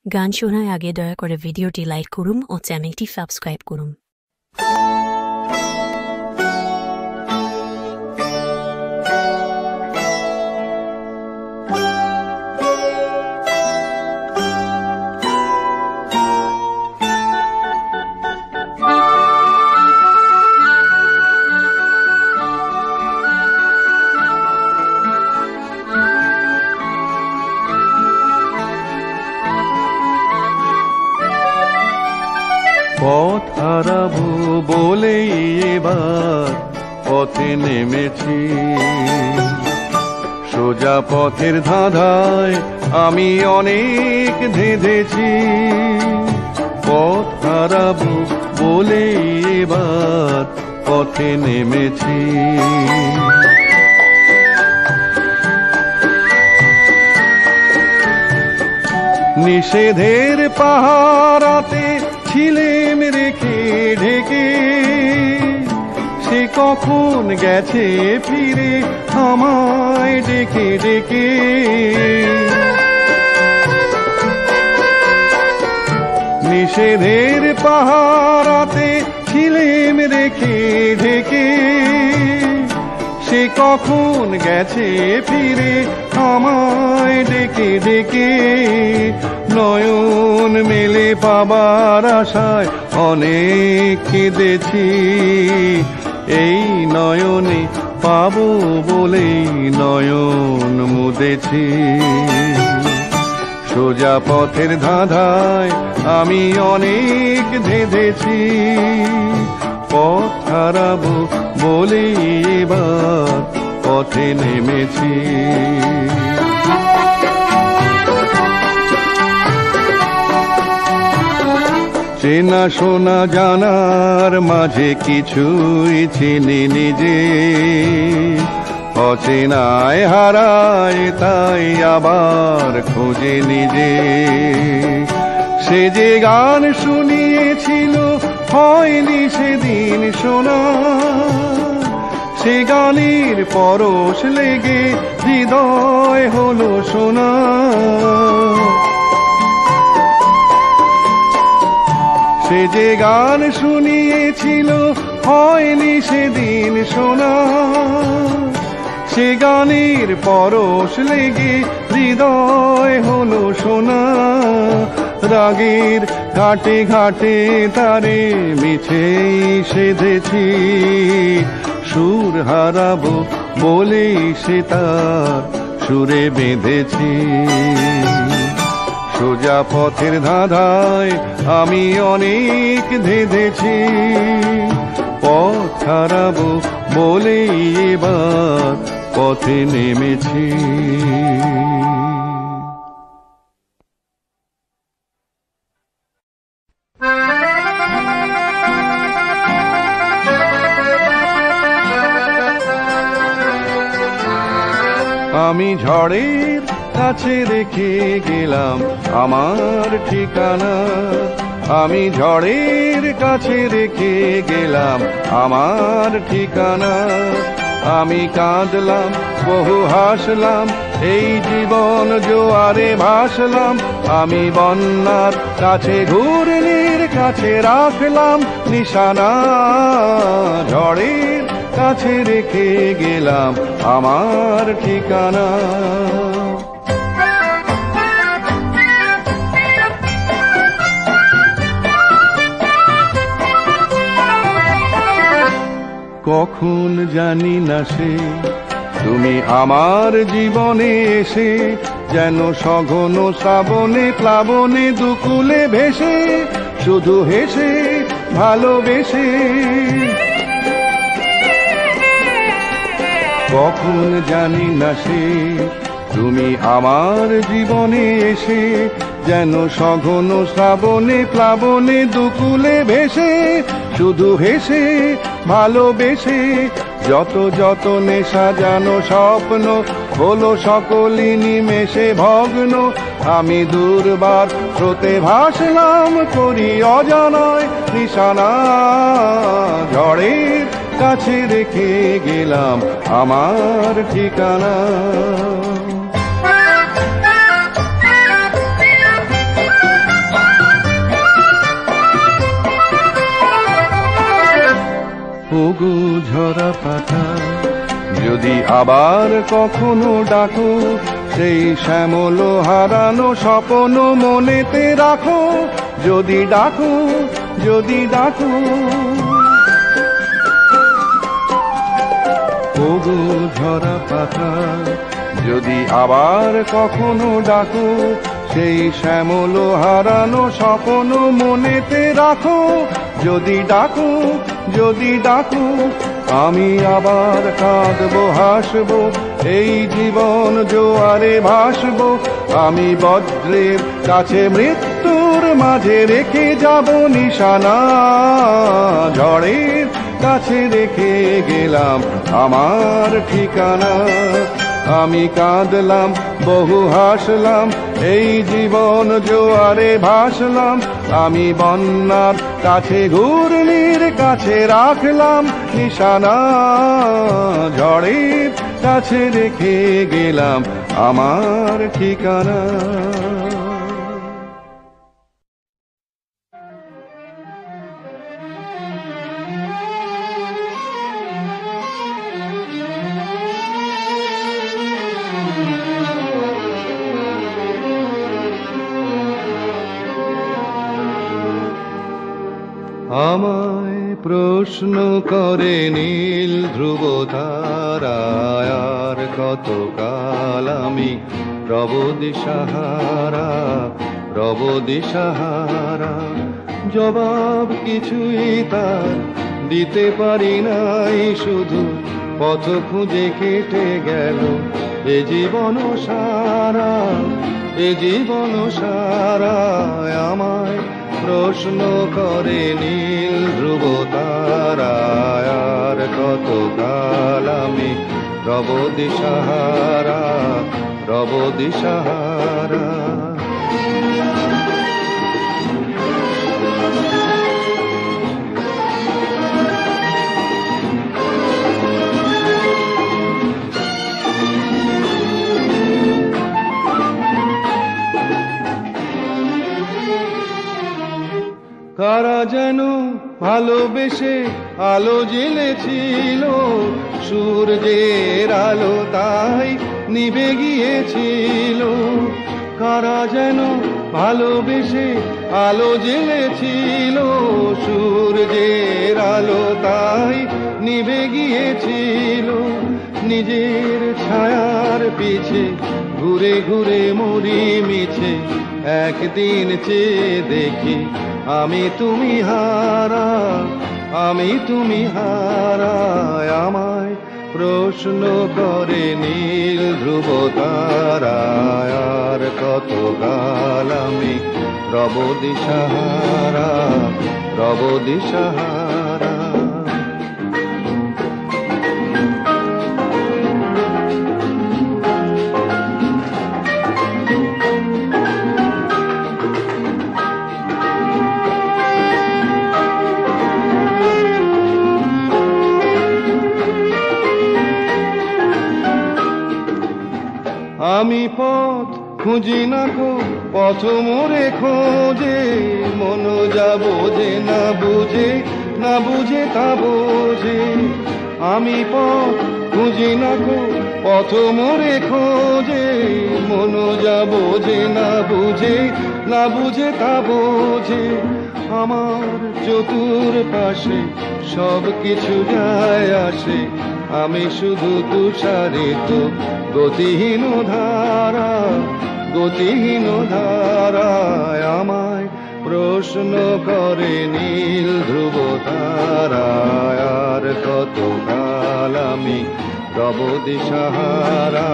গান শোনার আগে দয়া করে ভিডিওটি লাইক করুন ও চ্যানেলটি সাবস্ক্রাইব করুন। পথ হারাবো বলেই এবার পথে নেমেছি, সোজা পথের ধাঁধায় আমি অনেক ধেঁধেছি। পথ হারাবো বলেই এবার পথে নেমেছি। নিষেধের পাহারাতে ছিলেম রেখে ঢেকে, সে কখন গেছে ফিরে আমায় ডেকে ডেকে। নিষেধের পাহারাতে ছিলেম রেখে ঢেকে, সে কখন গেছে ফিরে আমায় ডেকে ডেকে। নয়ন মেলে পাবার আশায় অনেক কেঁদেছি, এই নয়নে পাবো বলেই নয়ন মুদেছি। সোজা পথের ধাঁধায় আমি অনেক ধেঁধেছি, পথ হারাবো বলেই এবার পথে নেমেছি। চেনা শোনা জানার মাঝে কিছুই চিনি নিজে, অচেনায় হারায় তাই আবার খোঁজে নিজে। সে যে গান শুনিয়েছিল হয়নি সেদিন শোনা, সে গানের পরশ লেগে হৃদয় হলো শোনা। সে যে গান শুনিয়েছিল হয়নি সেদিন শোনা, সে গানের পরশ লেগে হৃদয় হলো শোনা। রাগের ঘাটে ঘাটে তারে মিছেই সেধেছি, সুর হারাবো বলেই সে তার সুরে বেঁধেছি। সোজা পথের ধাঁধায় আমি অনেক ধেঁধেছি, পথ হারাবো বলেই এবার পথে নেমেছি। আমি ঝড়ের কাছে রেখে গেলাম আমার ঠিকানা, আমি ঝড়ের কাছে রেখে গেলাম আমার ঠিকানা। আমি কাঁদলাম বহু হাসলাম, এই জীবন জোয়ারে ভাসলাম। আমি বন্যার কাছে ঘূর্ণির কাছে রাখলাম নিশানা, ঝড়ের কাছে রেখে গেলাম আমার ঠিকানা। কখন জানি না সে তুমি আমার জীবনে এসে, যেন সঘন শ্রাবণে প্লাবনে দুকুলে ভেসে, শুধু হেসে ভালোবেসে। কখন জানি না সে তুমি আমার জীবনে এসে, যেন সঘন শ্রাবণে প্লাবনে দুকুলে ভেসে, শুধু হেসে ভালোবেসে। যত যত নেশা জানো স্বপ্ন হলো সকলই নিমেষে ভগ্ন। আমি দুর্বার স্রোতে ভাসলাম করি অজানায় নিশানা, ঝড়ের কাছে রেখে গেলাম আমার ঠিকানা। ওগো ঝরা পাতা, যদি আবার কখনো ডাকো, সেই শ্যামল হারানো স্বপ্ন মনেতে রাখো। যদি ডাকো, যদি ডাকো, ওগো ঝরা পাতা, যদি আবার কখনো ডাকো, সেই শ্যামল হারানো স্বপ্ন মনেতে রাখো। যদি ডাকো, যদি ডাকো, আমি আবার কাঁদবো হাসবো, এই জীবন জোয়ারে ভাসবো। আমি বজ্রের কাছে মৃত্যুর মাঝে রেখে যাব নিশানা, ঝড়ের কাছে রেখে গেলাম আমার ঠিকানা। আমি কাঁদলাম, বহু হাসলাম, এই জীবন জোয়ারে ভাসলাম। আমি বন্যার কাছে, ঘূর্ণির কাছে রাখলাম নিশানা, ঝড়ের কাছে রেখে গেলাম আমার ঠিকানা। আমায় প্রশ্ন করে নীল ধ্রুব তারায়, আর কতকাল আমি রব দিশাহারা, রব দিশাহারা। জবাব কিছুই তার দিতে পারি নাই, শুধু পথ খুঁজে কেটে গেল এ জীবন সারা, এ জীবন সারা। আমায় প্রশ্ন করে নীল ধ্রুব তারায়, আর কতকাল আমি রব দিশাহারা, রব দিশাহারা। কারা যেন ভালোবেসে আলো জ্বেলেছিল, সূর্যের আলো তাই নিভে গিয়েছিল। কারা যেন ভালোবেসে আলো জ্বেলেছিল, সূর্যের আলো তাই নিভে গিয়েছিল। নিজের ছায়ার পিছে ঘুরে ঘুরে মরি মিছে, একদিন চেয়ে দেখি আমি তুমি হারা, আমি তুমি হারা। আমায় প্রশ্ন করে নীল ধ্রুব তারায়, আর কতকাল আমি রব দিশাহারা, রব দিশাহারা। আমি পথ খুঁজি না গো, পথ মোরে খোঁজে, মন যা বোঝে না বুঝে, না বুঝে তা বোঝে। আমি পথ খুঁজি না গো, পথ মোরে খোঁজে, মন যা বোঝে না বুঝে, না বুঝে তা বোঝে। আমার চতুর পাশে সব কিছু যায় আসে, আমি শুধু তুষারিত গতিহীন ধারা, গতিহীন ধারায়। আমায় প্রশ্ন করে নীল ধ্রুব তারায়, আর কতকাল আমি রব দিশাহারা,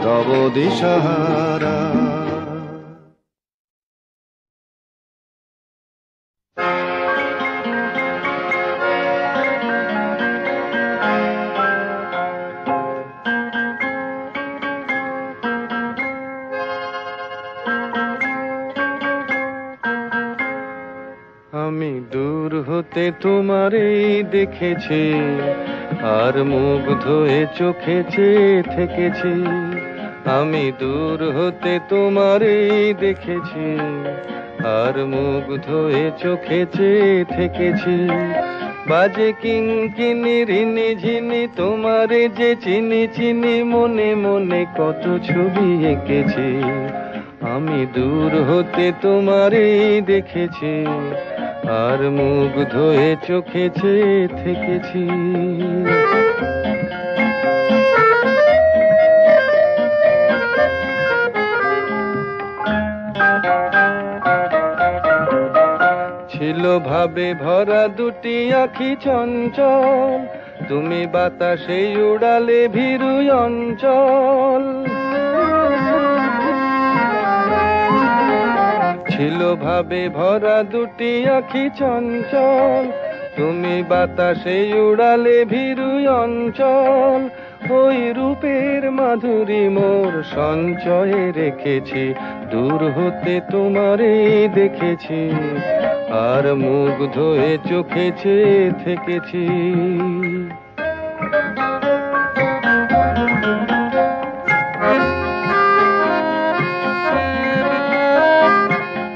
রব দিশাহারা। আমি দূর হতে তোমারেই দেখেছি, আর মুগ্ধ হয়ে চোখে চেয়ে থেকেছি। আমি দূর হতে তোমারেই দেখেছি, আর মুগ্ধ হয়ে চোখে চেয়ে থেকেছি। বাজে কিঙ্কিনি রিনি ঝিনি তোমারে যে চিনি চিনি মনে মনে কত ছবি এঁকেছি আমি দূর হতে তোমারে দেখেছি আর মুগ্ধ হয়ে চোখে চেয়ে থেকেছি ছিল ভাবে ভরা দুটি আঁখি চঞ্চল তুমি বাতাসে উড়ালে ভীরু অঞ্চল ছিল ভাবে ভরা দুটি আঁখি চঞ্চল তুমি বাতাসে উড়ালে ভীরু অঞ্চল ওই রূপের মাধুরী মোর সঞ্চয়ে রেখেছি দূর হতে তোমারে দেখেছি আর মুগ্ধ হয়ে চোখে চেয়ে থেকেছি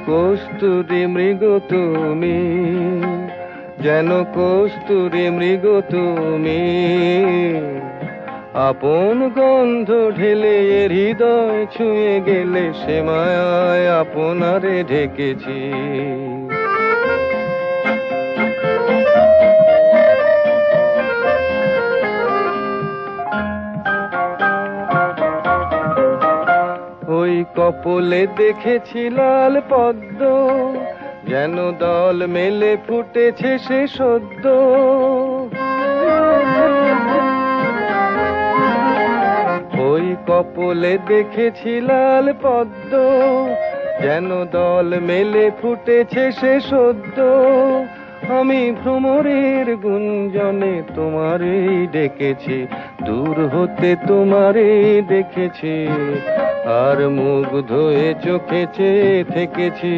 কস্তুরী মৃগ তুমি যেন কস্তুরী মৃগ তুমি আপন গন্ধ ঢেলে হৃদয় ছুঁয়ে গেলে সে মায়ায় আপনারে ঢেকেছি ওই কপলে দেখেছি লাল পদ্ম যেন দল মেলে ফুটেছে সে সদ্য ওই কপলে দেখেছি লাল পদ্ম যেন দল মেলে ফুটেছে সে সদ্য আমি ভ্রমরের গুঞ্জনে তোমারেই ডেকেছি দূর হতে তোমারেই দেখেছি আর মুগ্ধ হয়ে চোখে চেয়ে থেকেছি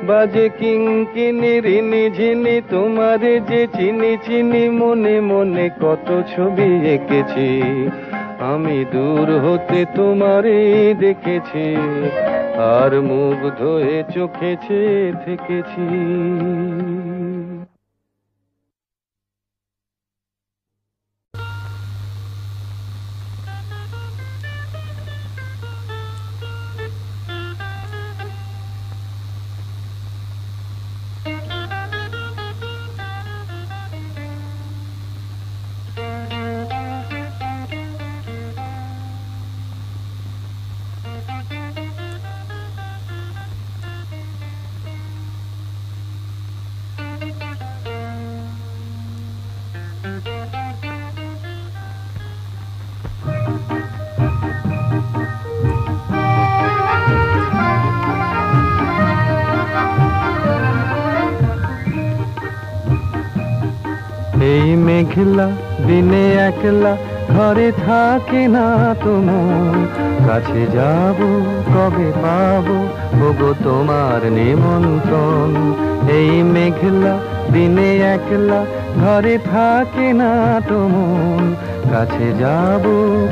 বাজে কিঙ্কিনি রিনি ঝিনি তোমারে যে চিনি চিনি মনে মনে কত ছবি এঁকেছি আমি দূর হতে তোমারে দেখেছি আর মুগ্ধ হয়ে চোখে চেয়ে থেকেছি এই মেঘলা দিনে একলা ঘরে থাকে না তোমার কাছে যাব কবে পাবো ওগো তোমার নিমন্ত্রণ এই মেঘলা দিনে একলা ঘরে থাকে না তোমার কাছে যাব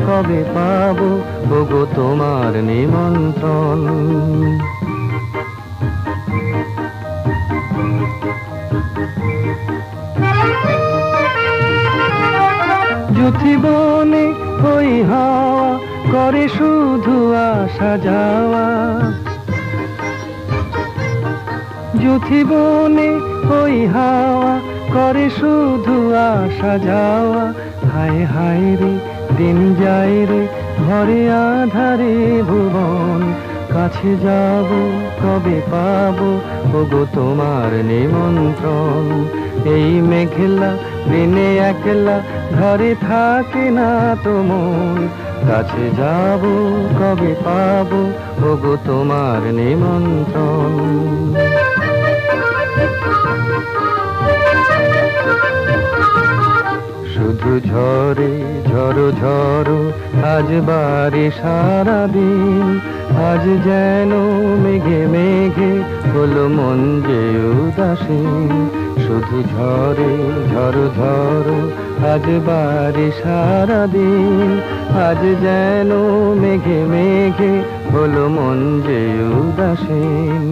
কবে পাবো ওগো তোমার নিমন্ত্রণ জীবনে ওই হাওয়া করে শুধু আসা যাওয়া জীবনে ওই হাওয়া করে শুধু আসা যাওয়া হায় হায় রে দিন যায় রে ঘরে আধারে ভুবন কাছে যাব কবে পাবো ওগো তোমার নিমন্ত্রণ এই মেঘলা দিনে একলা ঘরে থাকে না তোমার কাছে যাব কবে পাবো ওগো তোমার নিমন্ত্রণ শুধু ঝরে ঝড়ো ঝড়ো আজ বারে সারাদিন আজ যেন মেঘে মেঘে হলো মন যে উদাসীন শুধু ঝরে ঝড়ো ঝড়ো আজ বারে সারাদিন আজ যেন মেঘে মেঘে হলো মন যে উদাসীন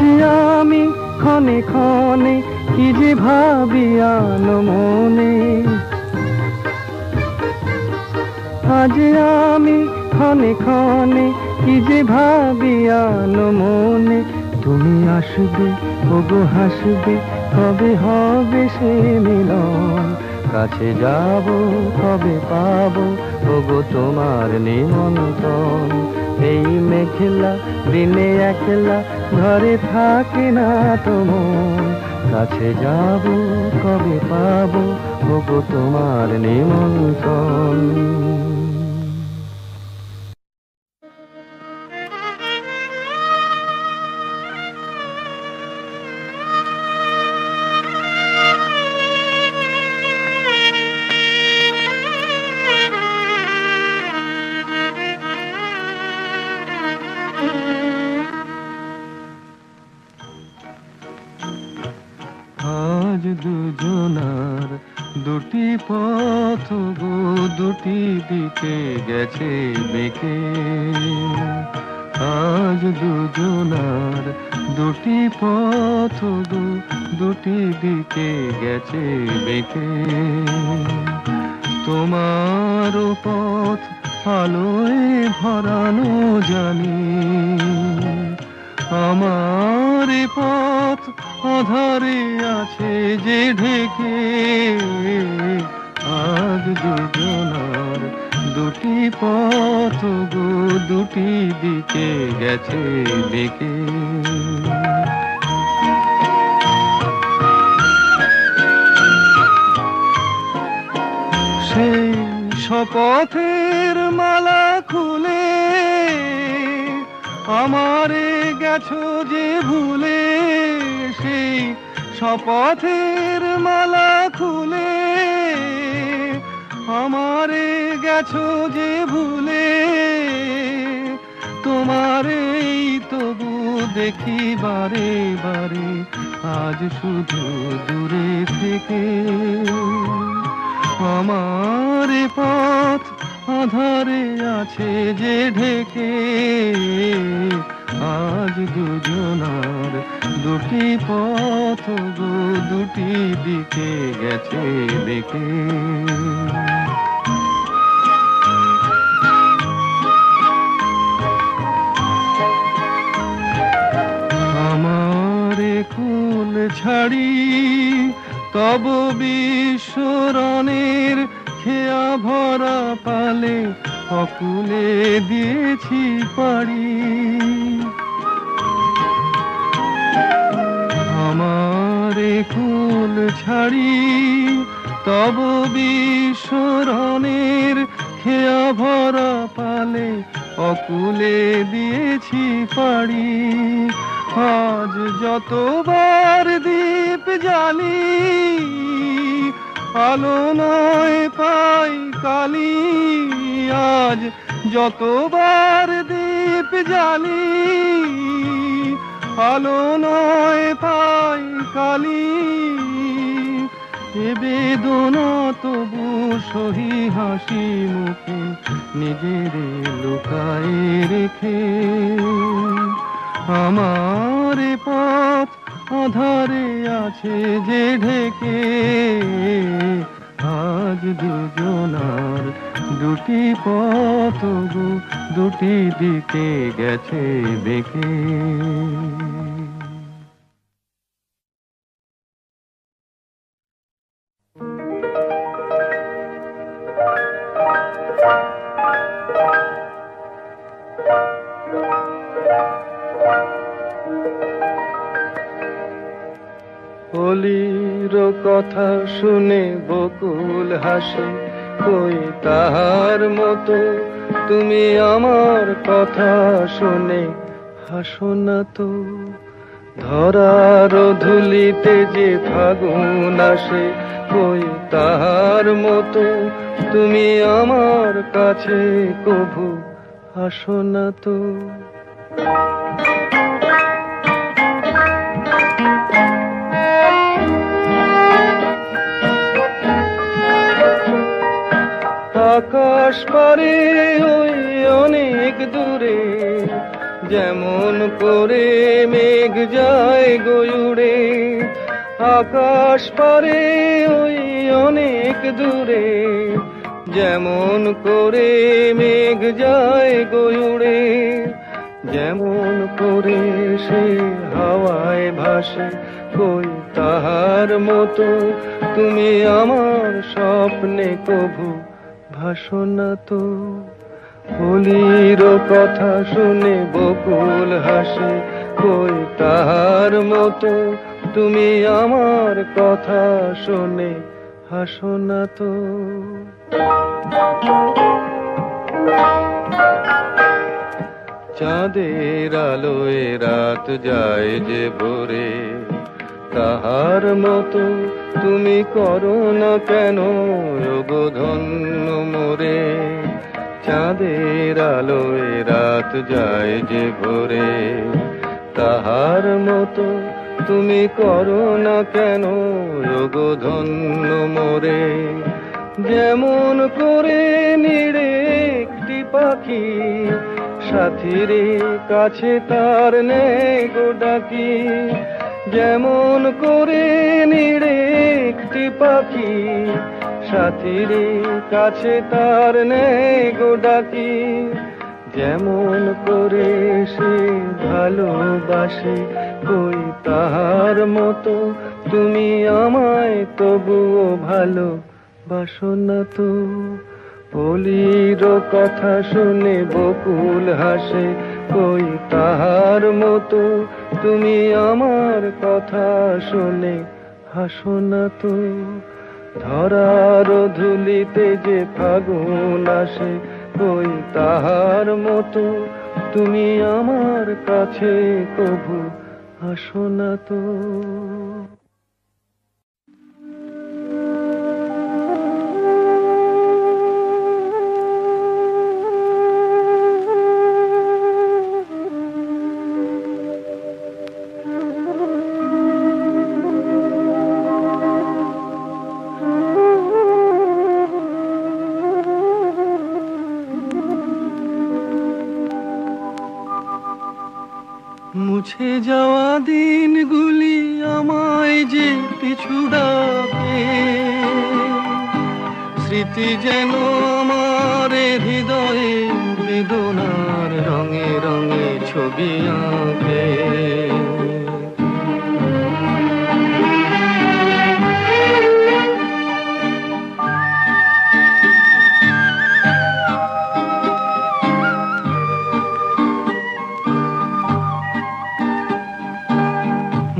আজ আমি ক্ষণে ক্ষণে কি যে ভাবি আনমনে, আজ আমি ক্ষণে ক্ষণে কি যে ভাবি আনমনে। তুমি আসবে ওগো হাসবে, কবে হবে সে মিলন, কাছে যাব কবে পাবো ওগো তোমার নিমন্ত্রণ। এই মেঘলা দিনে একলা ঘরে থাকে না তো মন, কাছে যাব কবে পাবো ওগো তোমার নিমন্ত্রণ। আজ দুজনার দুটি পথ গো দুটি দিকে গেছে বেঁকে, আজ দুজনার দুটি পথ গো দুটি দিকে গেছে বেঁকে। তোমার পথ আলোয় ভরানো জানি, আমার পথ আধারে আছে যে ঢেকে। আজ দুজনার দুটি পথ গো দুটি দিকে গেছে বেঁকে। সেই শপথের মালা খুলে আমারে গেছো যে ভুলে, সেই শপথের মালা খুলে আমারে গেছো যে ভুলে। তোমারেই তবু দেখি বারে বারে আজ শুধু দূরে থেকে। আমার পথ আধারে আছে যে ঢেকে, আজ দুজনার দুটি পথ গো দুটি দিকে গেছে বেঁকে। আমারে কুল ছাড়ি তব বিশ্বরণের খেয়া ভরা পালে অকুলে দিয়েছি পাড়ি। আমারে কুল ছাড়ি তব বিশ্বরণের খেয়া ভরা পালে অকুলে দিয়েছি পাড়ি। আজ যতবার দীপ জ্বালি আলো নয় পাই কালি, আজ যতবার দীপ জ্বালি আলো নয় পাই কালি। এ বেদনা তবু সহি হাসি মুখে নিজের লুকায় রেখে। আমার পথ আধারে আছে যে ঢেকে, আজ দুজনার দুটি পথ গো দুটি দিকে গেছে বেঁকে। কলির কথা শুনে বকুল হাসে, কই তাহার মতো তুমি আমার কথা শুনে হাসো না তো। ধরার ধুলিতে যে ফাগুন আসে, কই তাহার মতো তুমি আমার কাছে কভু আসো না তো। আকাশ পারে ওই অনেক দূরে যেমন করে মেঘ যায় গয়ুড়ে আকাশ পারে ওই অনেক দূরে, যেমন করে মেঘ যায় গয়ুড়ে, যেমন করে সে হাওয়ায় ভাসে কই তাহার মতো তুমি আমার স্বপ্নে কভু ভাসো না তো। কলির কথা শুনে বকুল হাসে কই তাহার মতো তুমি আমার কথা শুনে হাসো না তো। চাঁদের আলোয় রাত যায় যে ভোরে, তাহার মতো তুমি করো না কেন ওগো ধন্য মোরে। চাঁদের আলোয় রাত যায় যে ভোরে, তাহার মতো তুমি করো না কেন ওগো ধন্য মোরে। যেমন করে নিড়ে একটি পাখি সাথীর কাছে তার নেই গো ডাকি, যেমন করে নিড়ে একটি পাখি সাথীর কাছে তার নেই গো ডাকি, যেমন করে সে ভালোবাসে কই তাহার মতো তুমি আমায় তবুও ভালোবাসো না তো। কলির কথা শুনে বকুল হাসে কই তাহার মতো তুমি আমার কথা শুনে হাসো না তো। ধরার ধুলিতে যে ফাগুন আসে কই তাহার মতো তুমি আমার কাছে কভু আসো না তো। মুছে যাওয়া দিনগুলি আমায় যে পিছু ডাকে, স্মৃতি যেন আমার হৃদয়ে বেদনার রঙে রঙে ছবি আঁকে।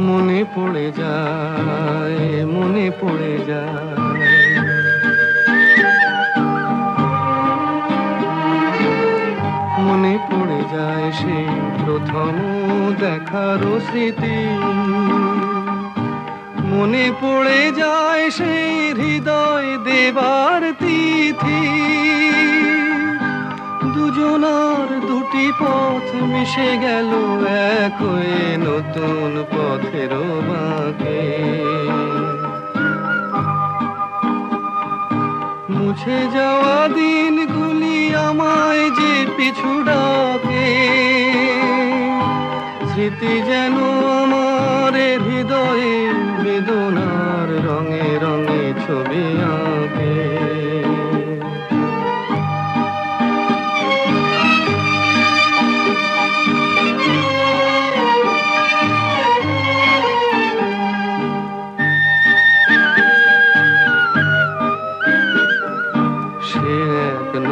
মনে পড়ে যায়, মনে পড়ে যায়, মনে পড়ে যায় সেই প্রথম দেখার স্মৃতি, মনে পড়ে যায় সেই হৃদয় দেবার তিথি। দুজনার দুটি পথ মিশে গেল এক হয়ে নতুন পথের বাঁকে। মুছে যাওয়া দিনগুলি আমায় যে পিছু ডাকে, স্মৃতি যেন আমার হৃদয়ে বেদনার রঙে রঙে ছবি আঁকে।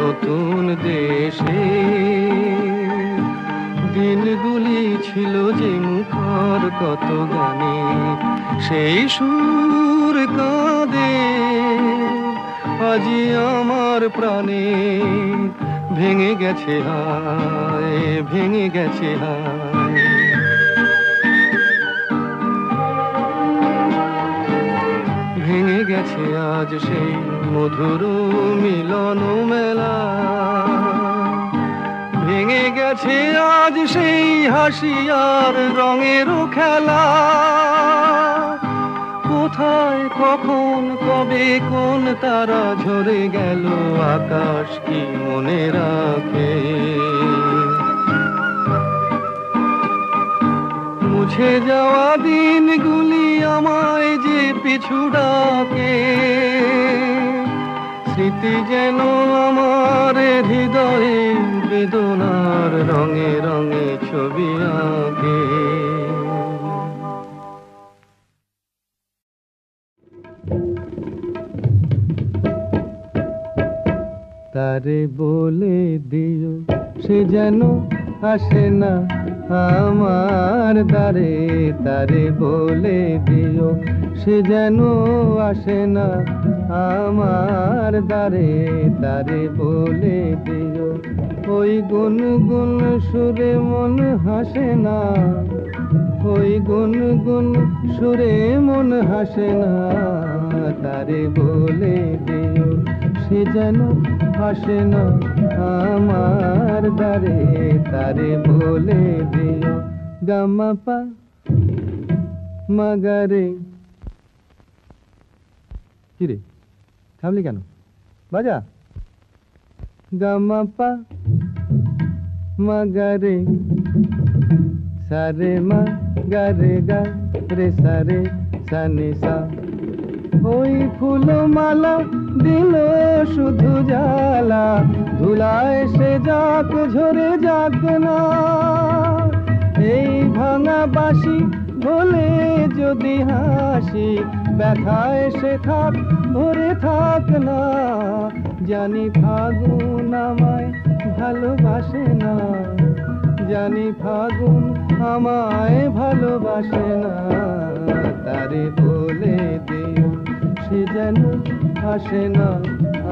নতুন দেশে দিনগুলি ছিল যে মুখর কত গানে, সেই সুর কাঁদে আজি আমার প্রাণে। ভেঙে গেছে হায়, ভেঙে গেছে হায়, ভেঙে গেছে আজ সেই মধুর মিলন মেলা, ভেঙে গেছে আজ সেই হাসি আর রঙের খেলা। কোথায় কখন কবে কোন তারা ঝরে গেল আকাশ কি মনে রাখে। মুছে যাওয়া দিনগুলি আমায় যে পিছু ডাকে, স্মৃতি যেন আমার হৃদয়ে বেদনার রঙে রঙে ছবি আঁকে। তারে বলে দিও সে যেন আসে না আমার দ্বারে, তারে বলে দিও সে যেন আসে না আমার দ্বারে, তারে বলে দিও ওই গুনগুন সুরে মন হাসে না, ওই গুনগুন সুরে মন হাসে না, তারে বলে দিও সে যেন আসে না আমার দ্বারে, তারে বলে দিও। গামা পা মাগারে। কিরে থামলি কেন? বাজা। গামা পা মাগারে সারে মা গারে গা রে সারে সানি সা। ওই ফুলমালা দিল শুধু জ্বালা, ধুলায় সে যাক ঝরে যাক না, এই ভাঙা বাঁশি ভোলে যদি হাসি, ব্যথায় সে থাক ভরে থাক না। জানি ফাগুন আমায় ভালোবাসে না, জানি ফাগুন আমায় ভালোবাসে না, তারে বলে দিও সে যেন আসে না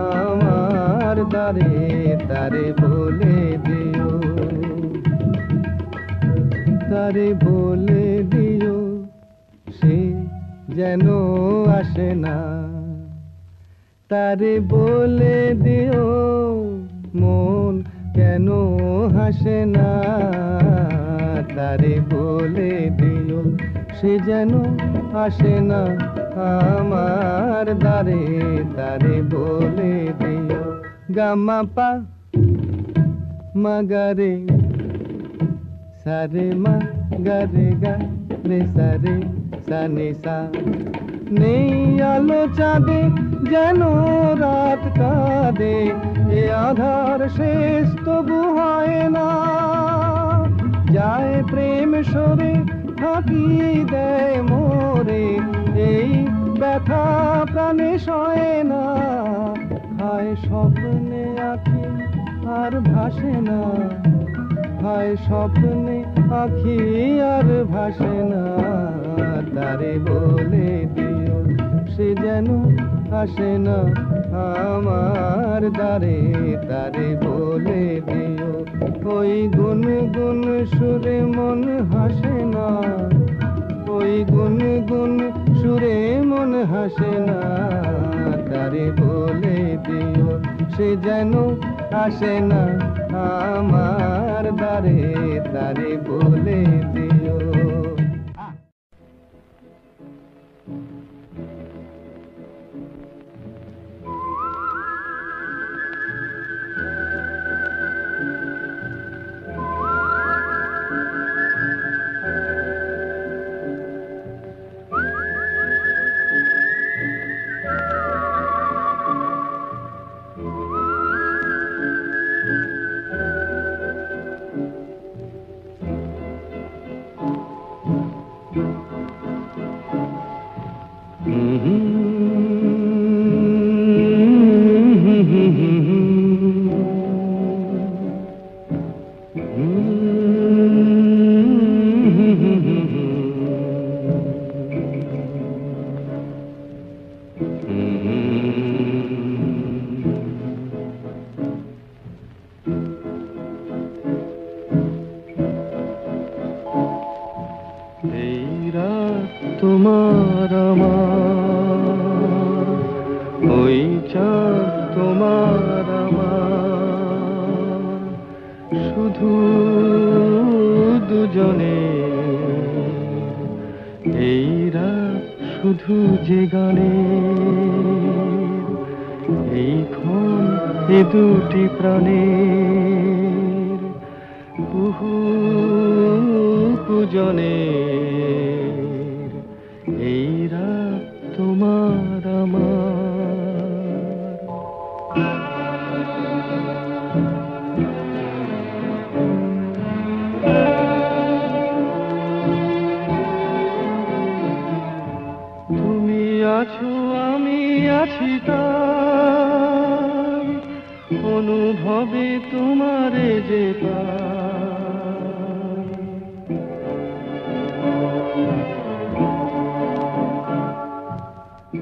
আমার দ্বারে, তারে বলে দিও, তারে বলে দিও সে যেন আসে না, তারে বলে দিও মন কেন হাসে না, তারে বলে দিও সে যেন আসে না আমার দ্বারে, তারে বলে দিও। গামা পা মাগারে সারে মা গারে গা রে সারে সানি সা। নেই আলো চাঁদে যেন রাত কাঁদে, এ আধার শেষ তবু হয় না, যায় প্রেম সরে ফাঁকি দেয় মোরে, এই ব্যথা প্রাণে সয় না, হায় স্বপ্নে আঁখি আর ভাসে না, হায় স্বপ্নে আঁখি আর ভাসে না, তারে বলে দিও সে যেন আসে না আমার দ্বারে, তারে বলে দিও ওই গুনগুন সুরে মন হাসে না, ওই গুনগুন সুরে মন হাসে না, তারে বলে দিও সে যেন আসে না আমার দ্বারে, তারে বলে দিও। তোমার আমার ওই চাঁদ তোমার আমার, শুধু দুজনে এই রাত শুধু যে গানে, এই ক্ষণ এ দুটি প্রাণের কুহু দুজনের, এই রাত তোমার আমার। তুমি আছো আমি আছি তাই, অনুভবে তোমারে যে পাই।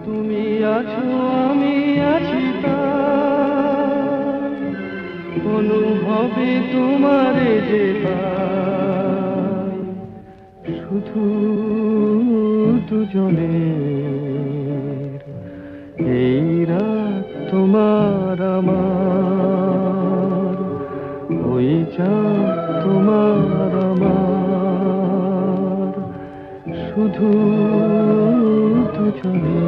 তুমি আছো আমি আছি তাই, অনুভবে তোমারে যে পাই। শুধু দুজনের, এই রাত তোমার আমার, ওই চাঁদ তোমার আমার। শুধু দুজনের।